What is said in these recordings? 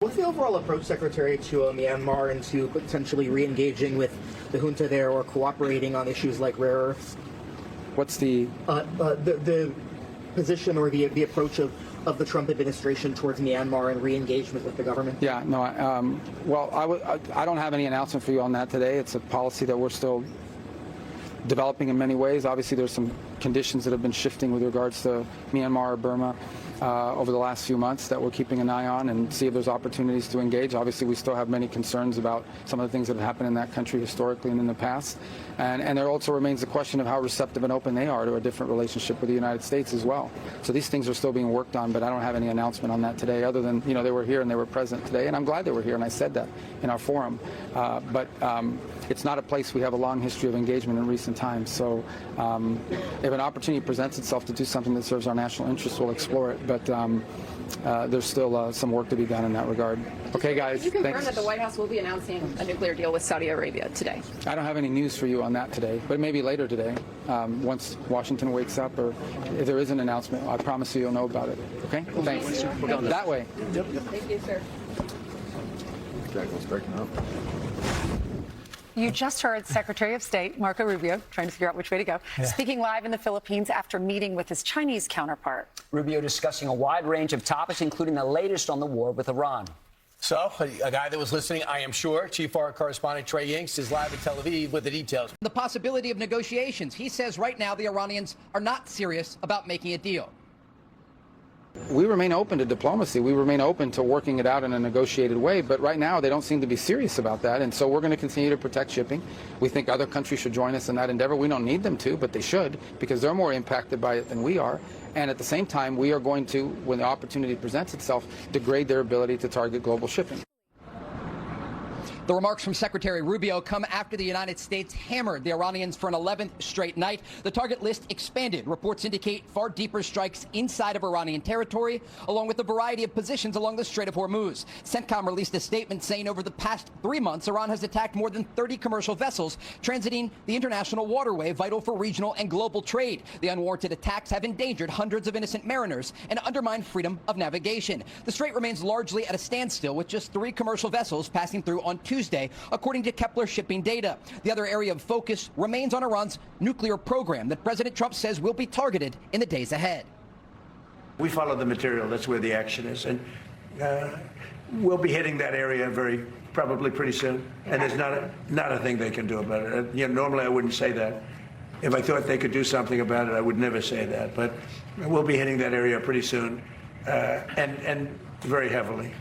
What's the overall approach, Secretary, to Myanmar and to potentially re-engaging with the junta there or cooperating on issues like rare earths? What's the position or the approach of the Trump administration towards Myanmar and re-engagement with the government? Yeah, no, I don't have any announcement for you on that today. It's a policy that we're still developing in many ways. Obviously, there's some conditions that have been shifting with regards to Myanmar or Burma over the last few months that we're keeping an eye on and see if there's opportunities to engage. Obviously, we still have many concerns about some of the things that have happened in that country historically and in the past. And there also remains the question of how receptive and open they are to a different relationship with the United States as well. So these things are still being worked on, but I don't have any announcement on that today other than, they were here and they were present today. And I'm glad they were here, and I said that in our forum. But it's not a place we have a long history of engagement in recent times. So if an opportunity presents itself to do something that serves our national interests, we'll explore it. But there's still some work to be done in that regard. Okay, guys. Can you confirm thanks. that the White House will be announcing a nuclear deal with Saudi Arabia today? I don't have any news for you on that today, but maybe later today, once Washington wakes up, or if there is an announcement, I promise you you'll know about it. Okay? Thanks. We're going that way. Yep. Thank you, sir. Jacqueline's breaking up. You just heard Secretary of State Marco Rubio trying to figure out which way to go, speaking live in the Philippines after meeting with his Chinese counterpart. Rubio discussing a wide range of topics, including the latest on the war with Iran. So, a guy that was listening, I am sure, Chief Foreign Correspondent Trey Yingst is live in Tel Aviv with the details. The possibility of negotiations. He says right now the Iranians are not serious about making a deal. We remain open to diplomacy. We remain open to working it out in a negotiated way. But right now, they don't seem to be serious about that. And so we're going to continue to protect shipping. We think other countries should join us in that endeavor. We don't need them to, but they should, because they're more impacted by it than we are. And at the same time, we are going to, when the opportunity presents itself, degrade their ability to target global shipping. The remarks from Secretary Rubio come after the United States hammered the Iranians for an 11th straight night. The target list expanded. Reports indicate far deeper strikes inside of Iranian territory, along with a variety of positions along the Strait of Hormuz. CENTCOM released a statement saying over the past 3 months, Iran has attacked more than 30 commercial vessels transiting the international waterway, vital for regional and global trade. The unwarranted attacks have endangered hundreds of innocent mariners and undermined freedom of navigation. The strait remains largely at a standstill, with just 3 commercial vessels passing through on Tuesday, according to Kepler shipping data. The other area of focus remains on Iran's nuclear program that President Trump says will be targeted in the days ahead. We follow the material. That's where the action is. And we'll be hitting that area probably pretty soon. And there's not a thing they can do about it. Normally I wouldn't say that. If I thought they could do something about it, I would never say that. But we'll be hitting that area pretty soon and very heavily.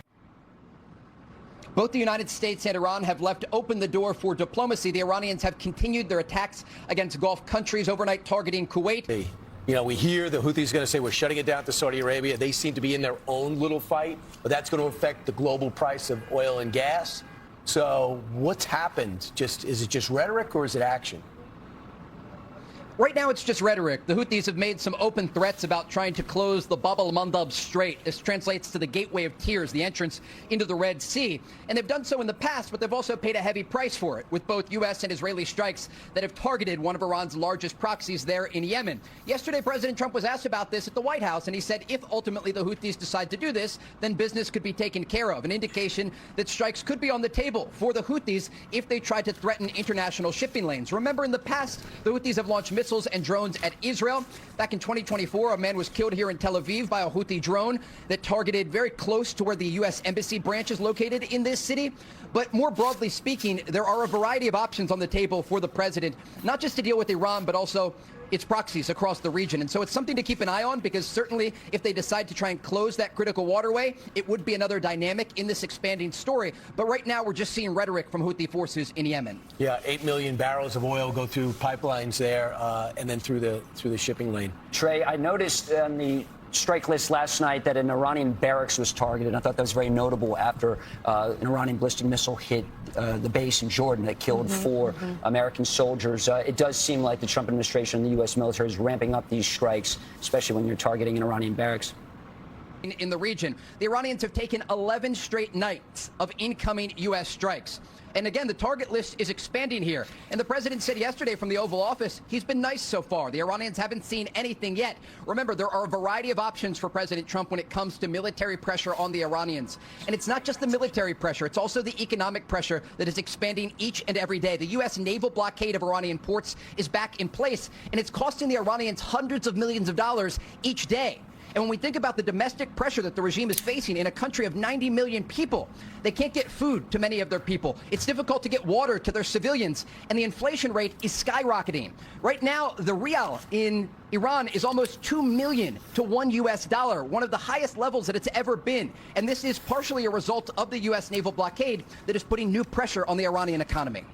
Both the United States and Iran have left open the door for diplomacy. The Iranians have continued their attacks against Gulf countries, overnight targeting Kuwait. We hear the Houthis going to say we're shutting it down to Saudi Arabia. They seem to be in their own little fight, but that's going to affect the global price of oil and gas. So what's happened? Is it just rhetoric or is it action? Right now, it's just rhetoric. The Houthis have made some open threats about trying to close the Bab el-Mandab Strait. This translates to the Gateway of Tears, the entrance into the Red Sea. And they've done so in the past, but they've also paid a heavy price for it, with both U.S. and Israeli strikes that have targeted one of Iran's largest proxies there in Yemen. Yesterday, President Trump was asked about this at the White House, and he said if ultimately the Houthis decide to do this, then business could be taken care of, an indication that strikes could be on the table for the Houthis if they try to threaten international shipping lanes. Remember, in the past, the Houthis have launched missiles and drones at Israel. Back in 2024, a man was killed here in Tel Aviv by a Houthi drone that targeted very close to where the U.S. Embassy branch is located in this city. But more broadly speaking, there are a variety of options on the table for the president, not just to deal with Iran, but also its proxies across the region. And so it's something to keep an eye on, because certainly if they decide to try and close that critical waterway, it would be another dynamic in this expanding story. But right now, we're just seeing rhetoric from Houthi forces in Yemen. Yeah, 8 million barrels of oil go through pipelines there and then through the shipping lane. Trey, I noticed on the strike list last night that an Iranian barracks was targeted. I thought that was very notable after an Iranian ballistic missile hit the base in Jordan that killed 4 American soldiers. It does seem like the Trump administration and the U.S. military is ramping up these strikes, especially when you're targeting an Iranian barracks. in the region. The Iranians have taken 11 straight nights of incoming U.S. strikes. And again, the target list is expanding here. And the president said yesterday from the Oval Office, he's been nice so far. The Iranians haven't seen anything yet. Remember, there are a variety of options for President Trump when it comes to military pressure on the Iranians. And it's not just the military pressure, it's also the economic pressure that is expanding each and every day. The U.S. naval blockade of Iranian ports is back in place, and it's costing the Iranians hundreds of millions of dollars each day. And when we think about the domestic pressure that the regime is facing in a country of 90 million people, they can't get food to many of their people. It's difficult to get water to their civilians, and the inflation rate is skyrocketing. Right now, the rial in Iran is almost 2 million to $1 US, one of the highest levels that it's ever been. And this is partially a result of the U.S. naval blockade that is putting new pressure on the Iranian economy.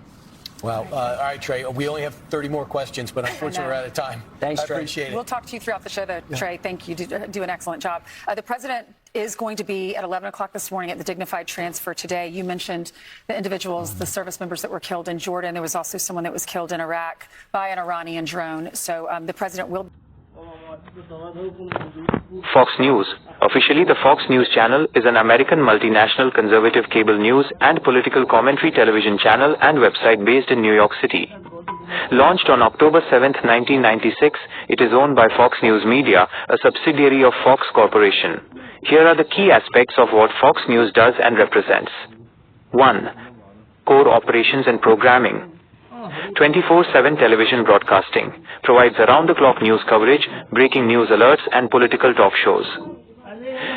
Wow. All right, Trey. We only have 30 more questions, but unfortunately, we're out of time. Thanks, I Trey. appreciate it. We'll talk to you throughout the show, though, Trey. Thank you. Do an excellent job. The president is going to be at 11 o'clock this morning at the dignified transfer today. You mentioned the individuals, the service members that were killed in Jordan. There was also someone that was killed in Iraq by an Iranian drone. So the president will. Fox News. Officially, the Fox News channel is an American multinational conservative cable news and political commentary television channel and website based in New York City. Launched on October 7, 1996, it is owned by Fox News Media, a subsidiary of Fox Corporation. Here are the key aspects of what Fox News does and represents. 1. Core operations and programming. 24/7 television broadcasting, provides around-the-clock news coverage, breaking news alerts, and political talk shows.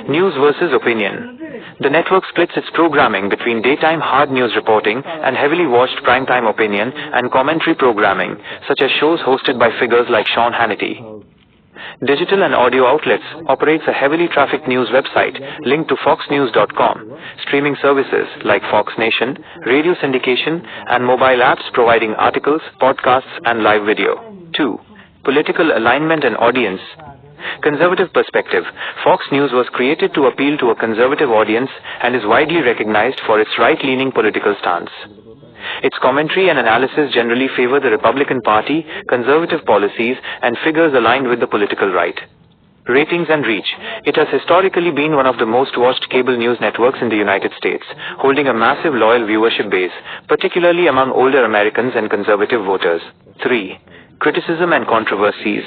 News versus opinion. The network splits its programming between daytime hard news reporting and heavily watched primetime opinion and commentary programming, such as shows hosted by figures like Sean Hannity. Digital and audio outlets operates a heavily trafficked news website linked to foxnews.com, streaming services like Fox Nation, radio syndication, and mobile apps providing articles, podcasts, and live video. 2. Political alignment and audience. Conservative perspective. Fox News was created to appeal to a conservative audience and is widely recognized for its right-leaning political stance. Its commentary and analysis generally favor the Republican Party, conservative policies, and figures aligned with the political right. Ratings and reach. It has historically been one of the most watched cable news networks in the United States, holding a massive loyal viewership base, particularly among older Americans and conservative voters. 3. Criticism and controversies.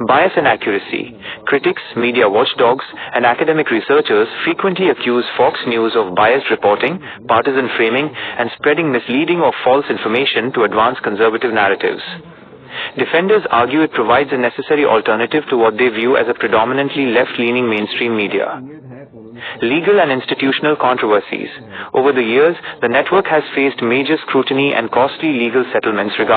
Bias and accuracy. Critics, media watchdogs, and academic researchers frequently accuse Fox News of biased reporting, partisan framing, and spreading misleading or false information to advance conservative narratives. Defenders argue it provides a necessary alternative to what they view as a predominantly left-leaning mainstream media. Legal and institutional controversies. Over the years, the network has faced major scrutiny and costly legal settlements regarding